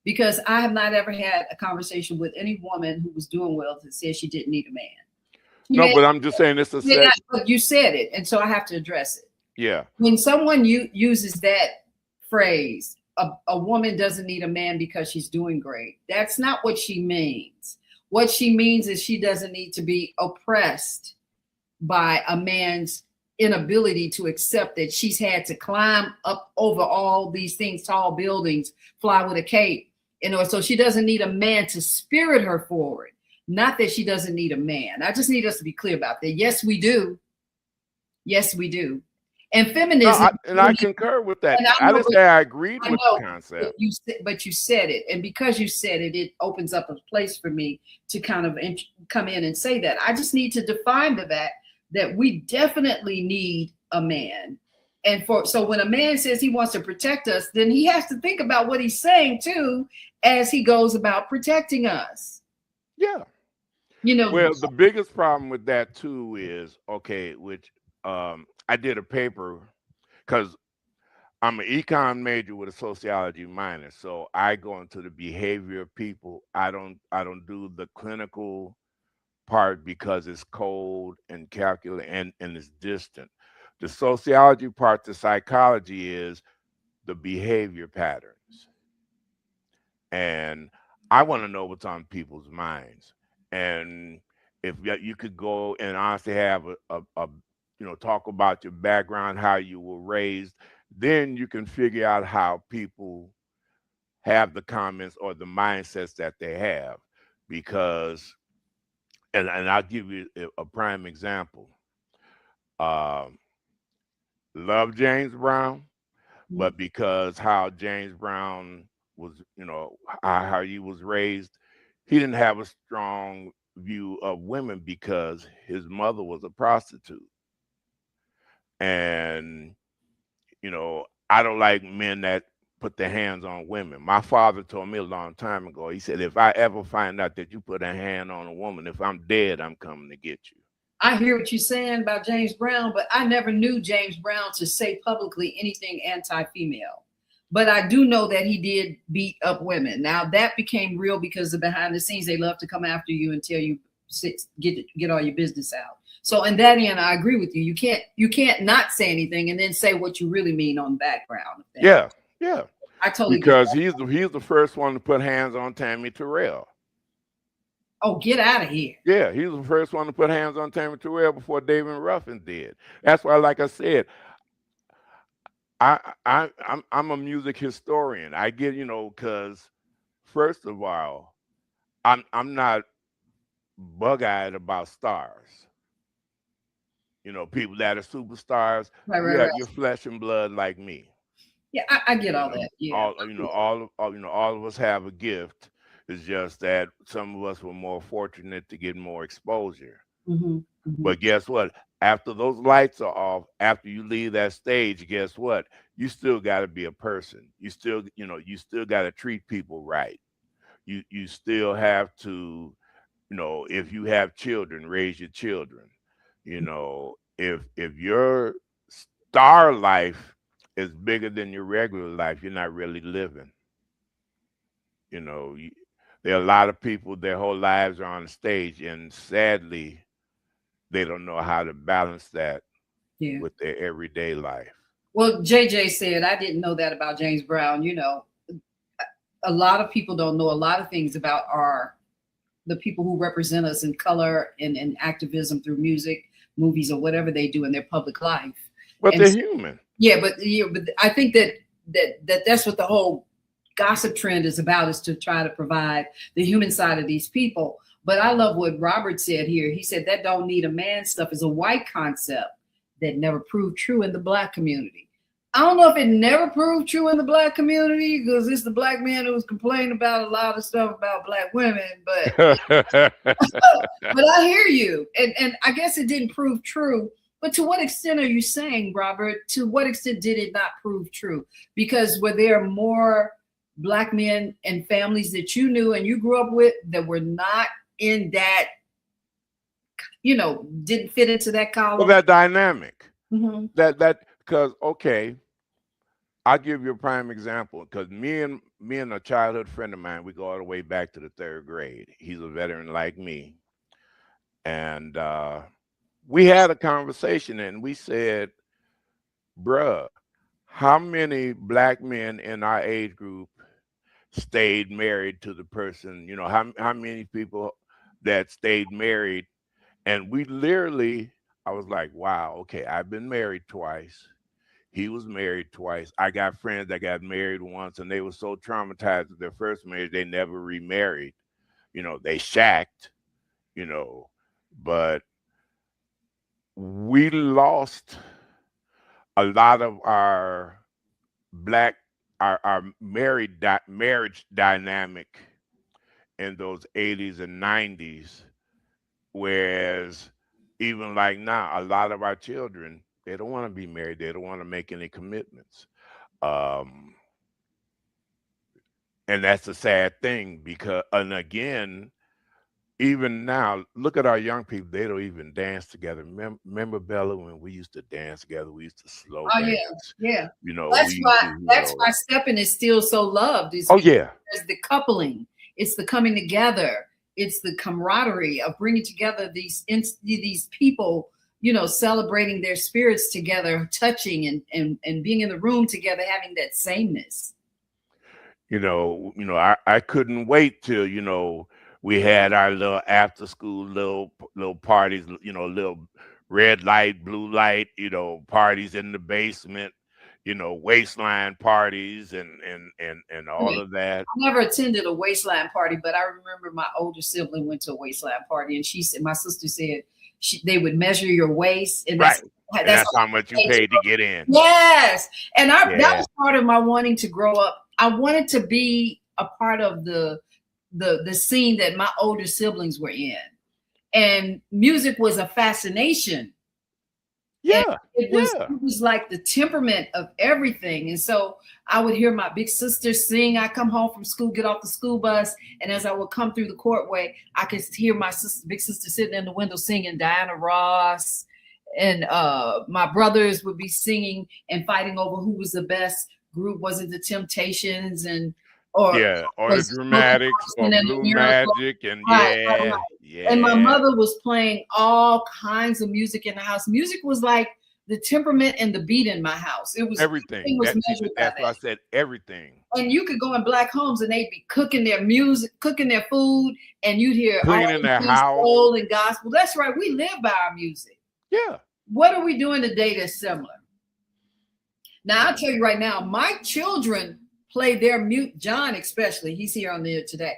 because I have not ever had a conversation with any woman who was doing well that said she didn't need a man. You no, may, but I'm just saying it's a sec. but you said it, and so I have to address it. Yeah. When someone uses that phrase, a woman doesn't need a man because she's doing great, that's not what she means. What she means is she doesn't need to be oppressed by a man's inability to accept that she's had to climb up over all these things, tall buildings, fly with a cape, so she doesn't need a man to spirit her forward. Not that she doesn't need a man. I just need us to be clear about that. Yes, we do. Yes, we do. And No, feminism, I concur with that. and I I know, didn't say I agreed I with the know, concept. but you said it, and because you said it, it opens up a place for me to kind of come in and say that. I just need to define that we definitely need a man, and so when a man says he wants to protect us, then he has to think about what he's saying too, as he goes about protecting us. Yeah. You know, Well, the biggest problem with that too is, okay, which I did a paper because I'm an econ major with a sociology minor, so I go into the behavior of people. I don't do the clinical part because it's cold and calculated and it's distant. The sociology part, the psychology, is the behavior patterns. And I want to know what's on people's minds. And if you could go and honestly have talk about your background, how you were raised, then you can figure out how people have the comments or the mindsets that they have. Because, and I'll give you a prime example. Um, Love James Brown, but because how James Brown was, how he was raised, he didn't have a strong view of women because his mother was a prostitute. And, I don't like men that put their hands on women. My father told me a long time ago, he said, if I ever find out that you put a hand on a woman, if I'm dead, I'm coming to get you. I hear what you're saying about James Brown, but I never knew James Brown to say publicly anything anti-female. But I do know that he did beat up women. Now that became real because of behind the scenes, they love to come after you and tell you get all your business out. So in that end, I agree with you. You can't not say anything and then say what you really mean on the background. Yeah, yeah. I totally because he's the first one to put hands on Tammy Terrell. Oh, get out of here. Yeah, he was the first one to put hands on Tammy Terrell before David Ruffin did. That's why, like I said, I'm a music historian. I get, because first of all, I'm not bug-eyed about stars. People that are superstars, Right. you're flesh and blood like me. Yeah, I get all that. Yeah. All of us have a gift. It's just that some of us were more fortunate to get more exposure. Mm-hmm. Mm-hmm. But guess what? After those lights are off, after you leave that stage, guess what? You still got to be a person. You still, you still got to treat people right. You still have to, if you have children, raise your children. If your star life is bigger than your regular life, you're not really living. You know, you, there are a lot of people, their whole lives are on the stage, and sadly, they don't know how to balance that Yeah. with their everyday life. Well, JJ said, I didn't know that about James Brown. A lot of people don't know a lot of things about the people who represent us in color and activism through music, movies, or whatever they do in their public life. But And they're human. Yeah, but I think that's what the whole gossip trend is about, is to try to provide the human side of these people. But I love what Robert said here. He said that don't need a man stuff is a white concept that never proved true in the Black community. I don't know if it never proved true in the Black community, because it's the Black man who was complaining about a lot of stuff about Black women. But but I hear you, and I guess it didn't prove true. But to what extent are you saying, Robert? To what extent did it not prove true? Because were there more Black men and families that you knew and you grew up with that were not in that, didn't fit into that column? Well, that dynamic. Mm-hmm. Because okay, I'll give you a prime example. Because me and a childhood friend of mine, we go all the way back to the 3rd grade. He's a veteran like me, and we had a conversation, and we said, "Bruh, how many Black men in our age group stayed married to the person? How many people that stayed married?" And we literally, I was like, wow, okay, I've been married twice. He was married twice. I got friends that got married once, and they were so traumatized with their first marriage, they never remarried. They shacked, but we lost a lot of our our marriage dynamic in those 80s and 90s. Whereas even like now, a lot of our children, they don't want to be married. They don't want to make any commitments. And that's a sad thing, because, and again, even now, look at our young people. They don't even dance together. Remember, Bella, when we used to dance together, we used to slow dance. Yeah. That's why stepping is still so loved. It's the coupling. It's the coming together. It's the camaraderie of bringing together these people, celebrating their spirits together, touching and being in the room together, having that sameness. I couldn't wait till, we had our little after school little parties, little red light, blue light, parties in the basement, waistline parties and all of that. I never attended a waistline party, but I remember my older sibling went to a waistline party, and she said, my sister said they would measure your waist, and that's how much you paid to get in. Yes, and that was part of my wanting to grow up. I wanted to be a part of the scene that my older siblings were in, and music was a fascination. Yeah, it was like the temperament of everything. And so I would hear my big sister sing. I come home from school, get off the school bus, and as I would come through the courtway, I could hear my big sister sitting in the window singing Diana Ross, and my brothers would be singing and fighting over who was the best group. Was it the Temptations or the Dramatics or Blue Magic, and right. And my mother was playing all kinds of music in the house. Music was like the temperament and the beat in my house. It was everything. That's why I said everything. And you could go in Black homes and they'd be cooking their music, cooking their food, and you'd hear cleaning their house, soul and gospel. That's right. We live by our music. Yeah. What are we doing today that's similar? Now I'll tell you right now, my children play their mute. John, especially, he's here on the air today.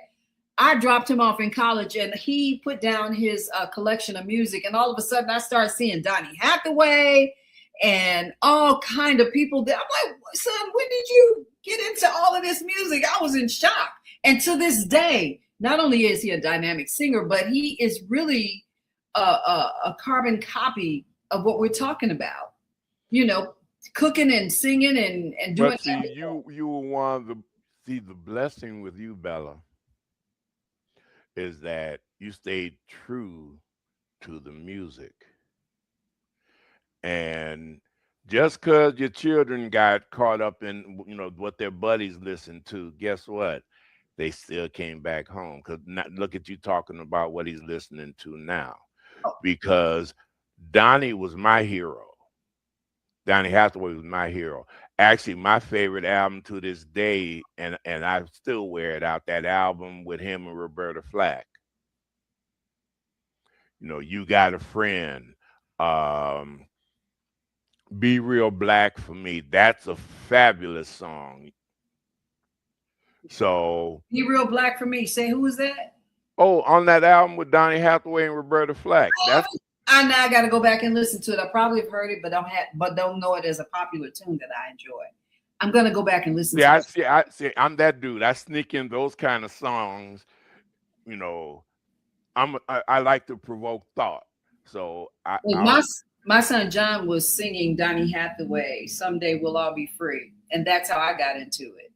I dropped him off in college, and he put down his collection of music, and all of a sudden I started seeing Donny Hathaway and all kind of people that I'm like, son, when did you get into all of this music? I was in shock. And to this day, not only is he a dynamic singer, but he is really a carbon copy of what we're talking about. You know, cooking and singing and doing But see, everything. you were one of the blessing with you, Bella, is that you stayed true to the music. And just because your children got caught up in what their buddies listened to, guess what? They still came back home. Because look at you talking about what he's listening to now. Oh, Because Donnie was my hero. Donnie Hathaway was my hero. Actually, my favorite album to this day, and I still wear it out, that album with him and Roberta Flack. You Got a Friend. Um, Be Real Black for me. That's a fabulous song. So, Be Real Black for me. Say, who is that? on that album with Donny Hathaway and Roberta Flack. I now got to go back and listen to it. I probably have heard it, but don't know it as a popular tune that I enjoy. I'm gonna go back and listen to it. I see. I'm that dude. I sneak in those kind of songs. You know, I like to provoke thought. So My son John was singing Donny Hathaway, "Someday We'll All Be Free," and that's how I got into it.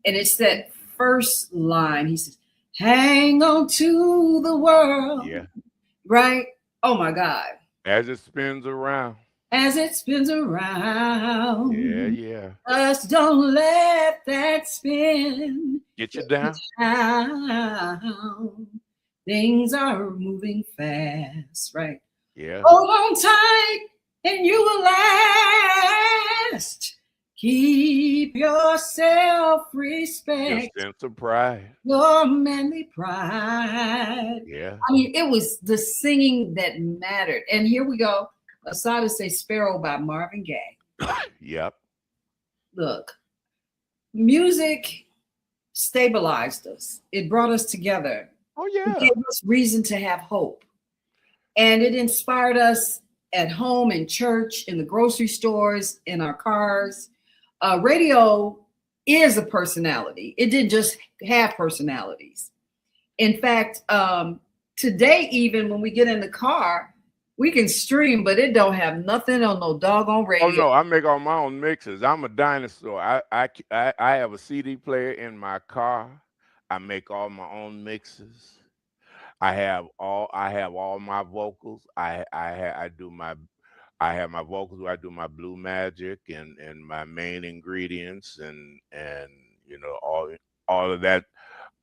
And it's that first line. He says, "Hang on to the world." Yeah. Right? Oh my God. As it spins around. As it spins around. Yeah. Just don't let that spin Get you down. Things are moving fast, right? Yeah. Hold on tight and you will last. Keep your self-respect. Your sense of pride. Your manly pride. Yeah. I mean, it was the singing that mattered. And here we go. Asada Say Sparrow by Marvin Gaye. Yep. Look, music stabilized us. It brought us together. Oh, yeah. It gave us reason to have hope. And it inspired us at home, in church, in the grocery stores, in our cars. Radio is a personality. It didn't just have personalities. In fact, today, even when we get in the car, we can stream, but it don't have nothing on no doggone radio. Oh no, I make all my own mixes. I'm a dinosaur. I have a CD player in my car. I make all my own mixes. I have all my vocals. I have my vocals where I do my blue magic and my main ingredients and all of that,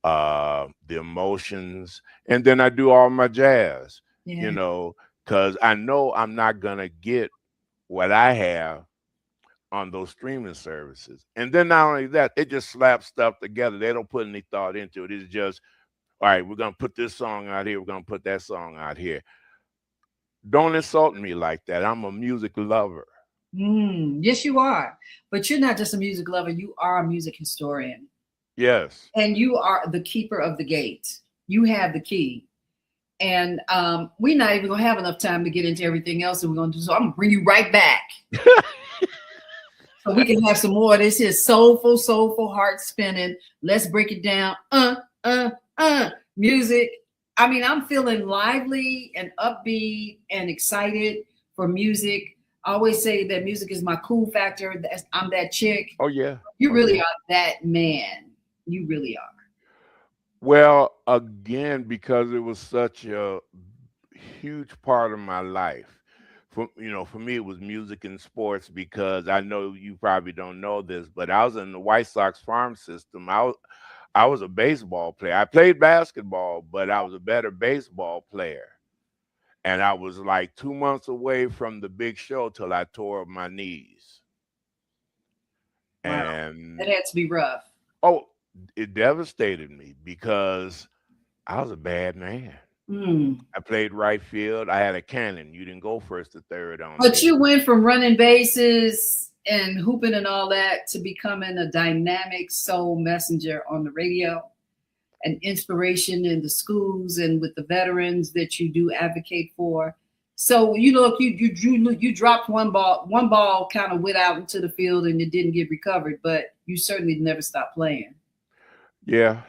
the emotions, and then I do all my jazz. Yeah. Because I know I'm not gonna get what I have on those streaming services. And then not only that, they just slap stuff together. They don't put any thought into it. It's just, all right, we're gonna put this song out here, we're gonna put that song out here. Don't insult me like that. I'm a music lover. Yes, you are. But you're not just a music lover, you are a music historian. Yes. And you are the keeper of the gate. You have the key. And we're not even gonna have enough time to get into everything else that we're gonna do. So I'm gonna bring you right back. So we can have some more of this here soulful, heart spinning. Let's break it down. Music. I mean, I'm feeling lively and upbeat and excited for music. I always say that music is my cool factor. I'm that chick. Oh yeah. You really are that man. You really are. Well, again, because it was such a huge part of my life. For me, it was music and sports, because I know you probably don't know this, but I was in the White Sox farm system. I was a baseball player. I played basketball, but I was a better baseball player. And I was like 2 months away from the big show till I tore up my knees. Wow. And that had to be rough. Oh, it devastated me because I was a bad man. I played right field. I had a cannon. You didn't go first to third on But me. you went from running bases and hooping and all that to becoming a dynamic soul messenger on the radio, an inspiration in the schools and with the veterans that you do advocate for. So you dropped one ball kind of went out into the field and it didn't get recovered, but you certainly never stopped playing. Yeah.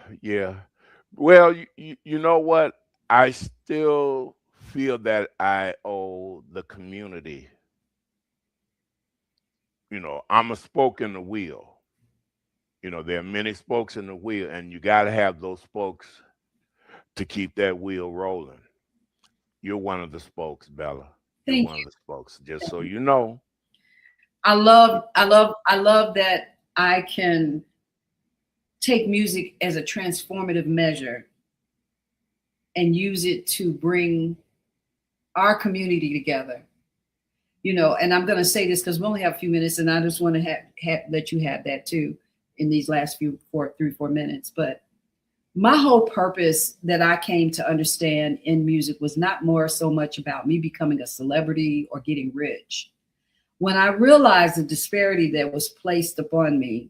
Well, you know what? I still feel that I owe the community. I'm a spoke in the wheel. There are many spokes in the wheel, and you got to have those spokes to keep that wheel rolling. You're one of the spokes, Bella. You're Thank one you. of the spokes. Just so you know. I love that I can take music as a transformative measure and use it to bring our community together. And I'm going to say this because we only have a few minutes, and I just want to let you have that too in these last 3-4 minutes. But my whole purpose that I came to understand in music was not more so much about me becoming a celebrity or getting rich. When I realized the disparity that was placed upon me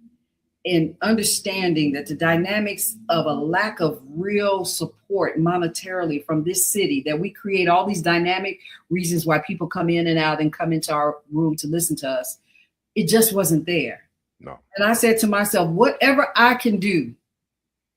in understanding that the dynamics of a lack of real support monetarily from this city, that we create all these dynamic reasons why people come in and out and come into our room to listen to us, it just wasn't there. No. And I said to myself, whatever I can do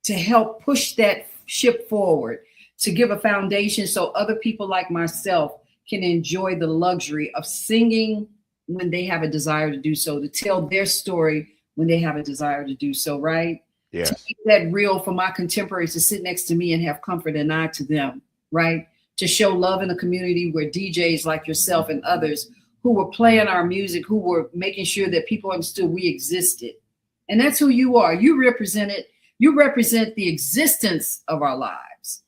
to help push that ship forward, to give a foundation so other people like myself can enjoy the luxury of singing when they have a desire to do so, to tell their story when they have a desire to do so, right? Yes. To make that real for my contemporaries to sit next to me and have comfort and I to them, right? To show love in a community where DJs like yourself and others who were playing our music, who were making sure that people understood we existed. And that's who you are. You represent the existence of our lives.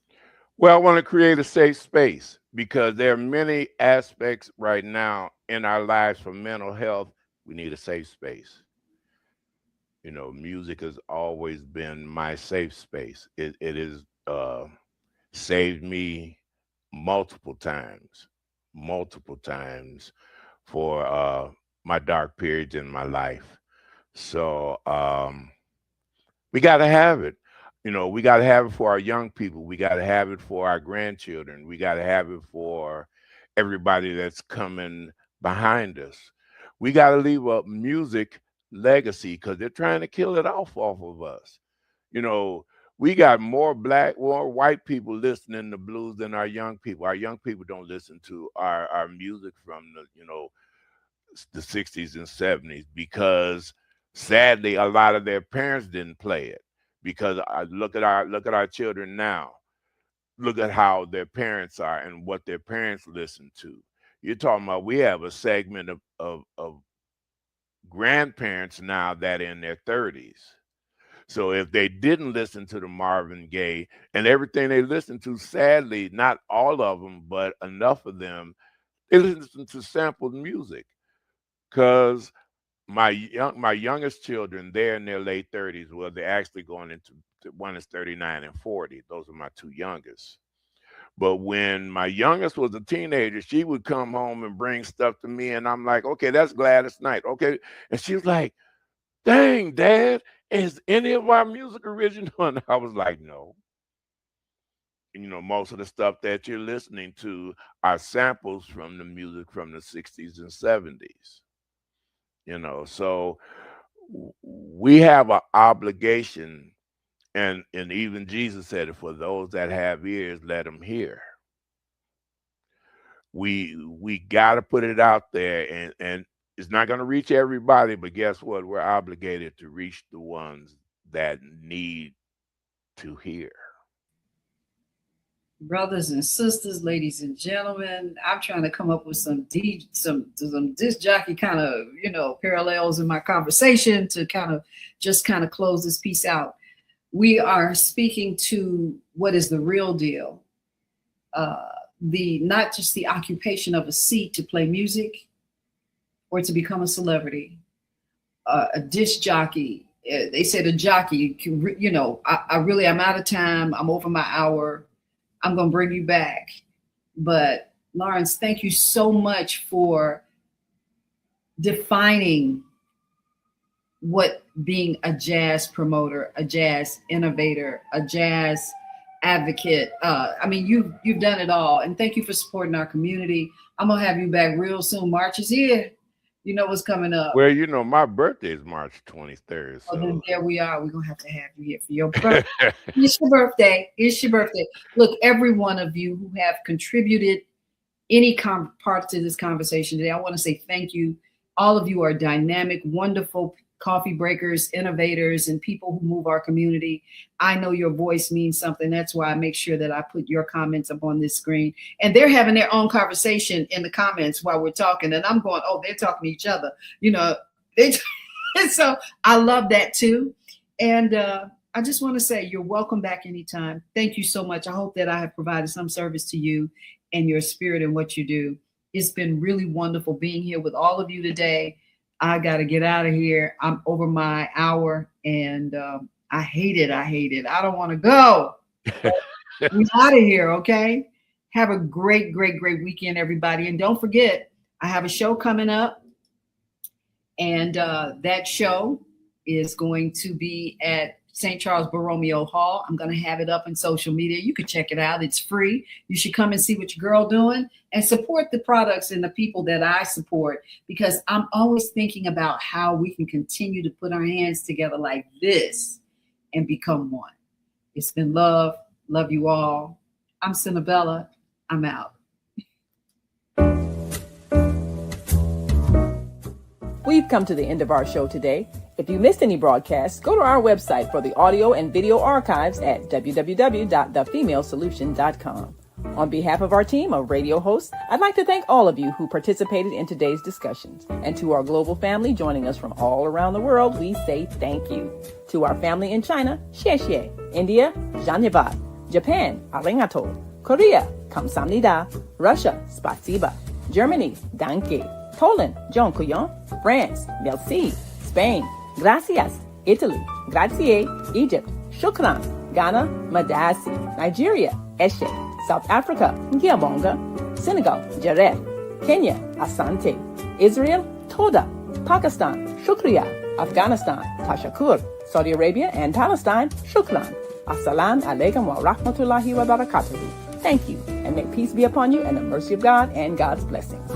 Well, I want to create a safe space because there are many aspects right now in our lives for mental health. We need a safe space. Music has always been my safe space. It has saved me multiple times for my dark periods in my life. So we got to have it. We got to have it for our young people. We got to have it for our grandchildren. We got to have it for everybody that's coming behind us. We got to leave a music legacy because they're trying to kill it off of us. We got more white people listening to blues than our young people. Our young people don't listen to our music from the 60s and 70s because sadly a lot of their parents didn't play it. Because I look at our children now. Look at how their parents are and what their parents listen to. You're talking about we have a segment of grandparents now that are in their 30s. So if they didn't listen to the Marvin Gaye and everything they listened to, sadly, not all of them, but enough of them, they listen to sampled music. Because my youngest children, they're in their late 30s. Well, they're actually going into, one is 39 and 40. Those are my two youngest. But when my youngest was a teenager, she would come home and bring stuff to me, and I'm like, okay, that's Gladys Knight, okay? And she was like, dang, Dad, is any of our music original? And I was like, no. And, most of the stuff that you're listening to are samples from the music from the 60s and 70s. So we have an obligation, and even Jesus said it, for those that have ears, let them hear. We got to put it out there, and it's not going to reach everybody, but guess what? We're obligated to reach the ones that need to hear. Brothers and sisters, ladies and gentlemen, I'm trying to come up with some disc jockey kind of parallels in my conversation to kind of close this piece out. We are speaking to what is the real deal, not just the occupation of a seat to play music or to become a celebrity, a disc jockey. They said a jockey, I'm out of time. I'm over my hour. I'm going to bring you back. But Laurence, thank you so much for defining what being a jazz promoter, a jazz innovator, a jazz advocate. You've done it all. And thank you for supporting our community. I'm going to have you back real soon. March is here. You know what's coming up. Well, you know, my birthday is March 23rd. So then there we are. We're gonna have to have you here for your birthday. It's your birthday. It's your birthday. Look, every one of you who have contributed any part to this conversation today, I want to say thank you. All of you are dynamic, wonderful coffee breakers, innovators, and people who move our community. I know your voice means something. That's why I make sure that I put your comments up on this screen. And they're having their own conversation in the comments while we're talking. And I'm going, oh, they're talking to each other. You know, so I love that too. And I just want to say you're welcome back anytime. Thank you so much. I hope that I have provided some service to you and your spirit and what you do. It's been really wonderful being here with all of you today. I got to get out of here. I'm over my hour and I hate it. I don't want to go. We're out of here, okay? Have a great, great, great weekend, everybody. And don't forget, I have a show coming up. And that show is going to be at St. Charles Borromeo Hall. I'm going to have it up in social media. You can check it out. It's free. You should come and see what your girl doing and support the products and the people that I support, because I'm always thinking about how we can continue to put our hands together like this and become one. It's been love. Love you all. I'm Senabella. I'm out. We've come to the end of our show today. If you missed any broadcasts, go to our website for the audio and video archives at www.thefemalesolution.com. On behalf of our team of radio hosts, I'd like to thank all of you who participated in today's discussions. And to our global family joining us from all around the world, we say thank you. To our family in China, xie xie. India, Dhanyavad. Japan, arigato. Korea, kamsamnida. Russia, spasiba. Germany, danke. Poland, dziękuję. France, merci. Spain, gracias. Italy, grazie. Egypt, shukran. Ghana, madasi. Nigeria, eshe. South Africa, ngiabonga. Senegal, jareh. Kenya, asante. Israel, toda. Pakistan, shukriya. Afghanistan, tashakur. Saudi Arabia and Palestine, shukran. Assalamu alaikum wa rahmatullahi wa barakatuhu. Thank you, and may peace be upon you and the mercy of God and God's blessings.